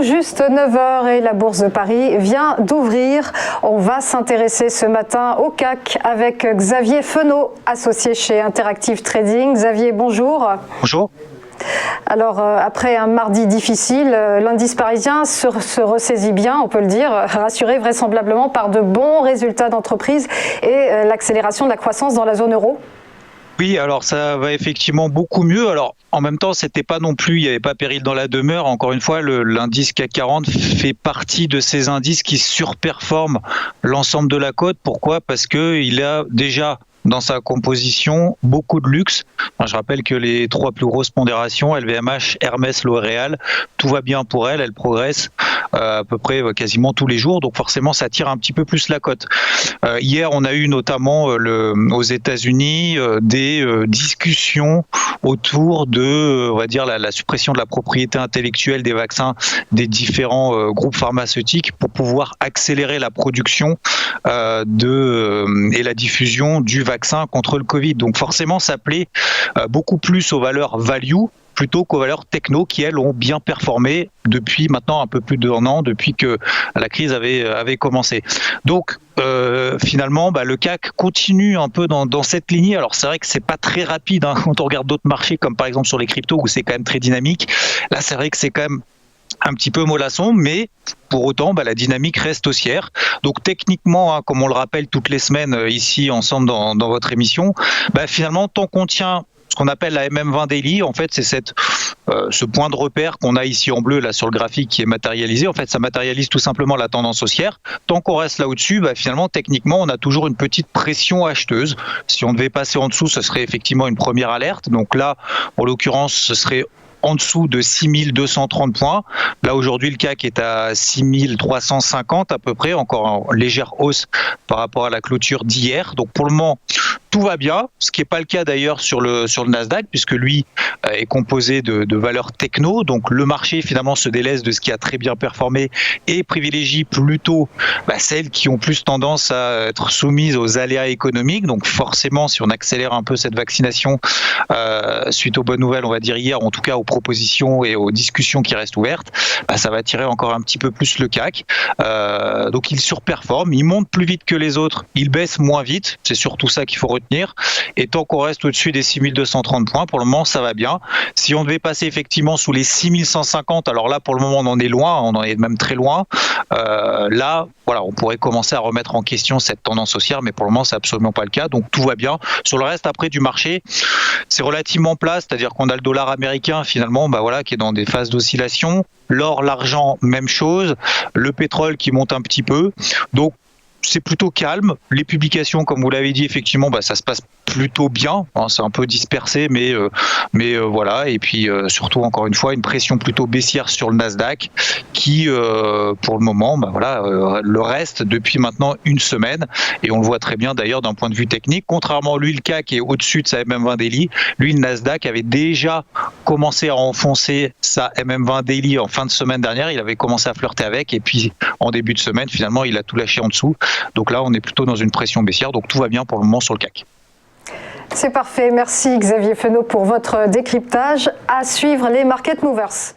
tout juste 9 heures et la Bourse de Paris vient d'ouvrir. On va s'intéresser ce matin au CAC avec Xavier Fenot, associé chez Interactive Trading. Xavier, bonjour. Bonjour. Alors, après un mardi difficile, l'indice parisien se ressaisit bien, on peut le dire, rassuré vraisemblablement par de bons résultats d'entreprise et l'accélération de la croissance dans la zone euro. Oui, alors ça va effectivement beaucoup mieux. Alors en même temps, c'était pas non plus, il n'y avait pas péril dans la demeure. Encore une fois, l'indice CAC 40 fait partie de ces indices qui surperforment l'ensemble de la cote. Pourquoi ? Parce qu'il a déjà dans sa composition beaucoup de luxe. Je rappelle que les trois plus grosses pondérations, LVMH, Hermès, L'Oréal, tout va bien pour elle progresse à peu près quasiment tous les jours, donc forcément ça tire un petit peu plus la cote. Hier, on a eu notamment aux États-Unis des discussions autour de, on va dire, la suppression de la propriété intellectuelle des vaccins des différents groupes pharmaceutiques pour pouvoir accélérer la production et la diffusion du vaccin contre le Covid. Donc forcément, ça plaît beaucoup plus aux valeurs value plutôt qu'aux valeurs techno qui, elles, ont bien performé depuis maintenant un peu plus d'un an, depuis que la crise avait commencé. Donc, finalement, le CAC continue un peu dans cette lignée. Alors, c'est vrai que c'est pas très rapide quand on regarde d'autres marchés, comme par exemple sur les cryptos, où c'est quand même très dynamique. Là, c'est vrai que c'est quand même un petit peu mollasson, mais pour autant, la dynamique reste haussière. Donc techniquement, comme on le rappelle toutes les semaines ici ensemble dans votre émission, finalement, tant qu'on tient ce qu'on appelle la MM20 Daily, en fait, c'est ce point de repère qu'on a ici en bleu là sur le graphique qui est matérialisé. En fait, ça matérialise tout simplement la tendance haussière. Tant qu'on reste là au-dessus, finalement, techniquement, on a toujours une petite pression acheteuse. Si on devait passer en dessous, ce serait effectivement une première alerte. Donc là, en l'occurrence, ce serait en dessous de 6230 points. Là, aujourd'hui, le CAC est à 6350 à peu près, encore en légère hausse par rapport à la clôture d'hier. Donc, pour le moment, tout va bien, ce qui n'est pas le cas d'ailleurs sur le Nasdaq, puisque lui est composé de valeurs techno. Donc, le marché, finalement, se délaisse de ce qui a très bien performé et privilégie plutôt celles qui ont plus tendance à être soumises aux aléas économiques. Donc, forcément, si on accélère un peu cette vaccination suite aux bonnes nouvelles, on va dire hier, en tout cas aux propositions et aux discussions qui restent ouvertes, ça va tirer encore un petit peu plus le CAC. Donc il surperforme, il monte plus vite que les autres, il baisse moins vite, c'est surtout ça qu'il faut retenir. Et tant qu'on reste au-dessus des 6230 points, pour le moment ça va bien. Si on devait passer effectivement sous les 6150, alors là pour le moment on en est loin, on en est même très loin. Là, voilà, on pourrait commencer à remettre en question cette tendance haussière, mais pour le moment c'est absolument pas le cas, donc tout va bien. Sur le reste après du marché, c'est relativement plat, c'est-à-dire qu'on a le dollar américain finalement, qui est dans des phases d'oscillation. L'or, l'argent, même chose. Le pétrole qui monte un petit peu. Donc, c'est plutôt calme. Les publications, comme vous l'avez dit, effectivement, ça se passe plutôt bien. C'est un peu dispersé, mais voilà. Et puis, surtout, encore une fois, une pression plutôt baissière sur le Nasdaq qui, pour le moment, le reste depuis maintenant une semaine. Et on le voit très bien d'ailleurs d'un point de vue technique. Contrairement à lui, le CAC est au-dessus de sa MM20 Daily. Lui, le Nasdaq avait déjà commencé à enfoncer sa MM20 Daily en fin de semaine dernière. Il avait commencé à flirter avec. Et puis, en début de semaine, finalement, il a tout lâché en dessous. Donc là, on est plutôt dans une pression baissière. Donc tout va bien pour le moment sur le CAC. C'est parfait. Merci Xavier Fenot pour votre décryptage. À suivre les Market Movers.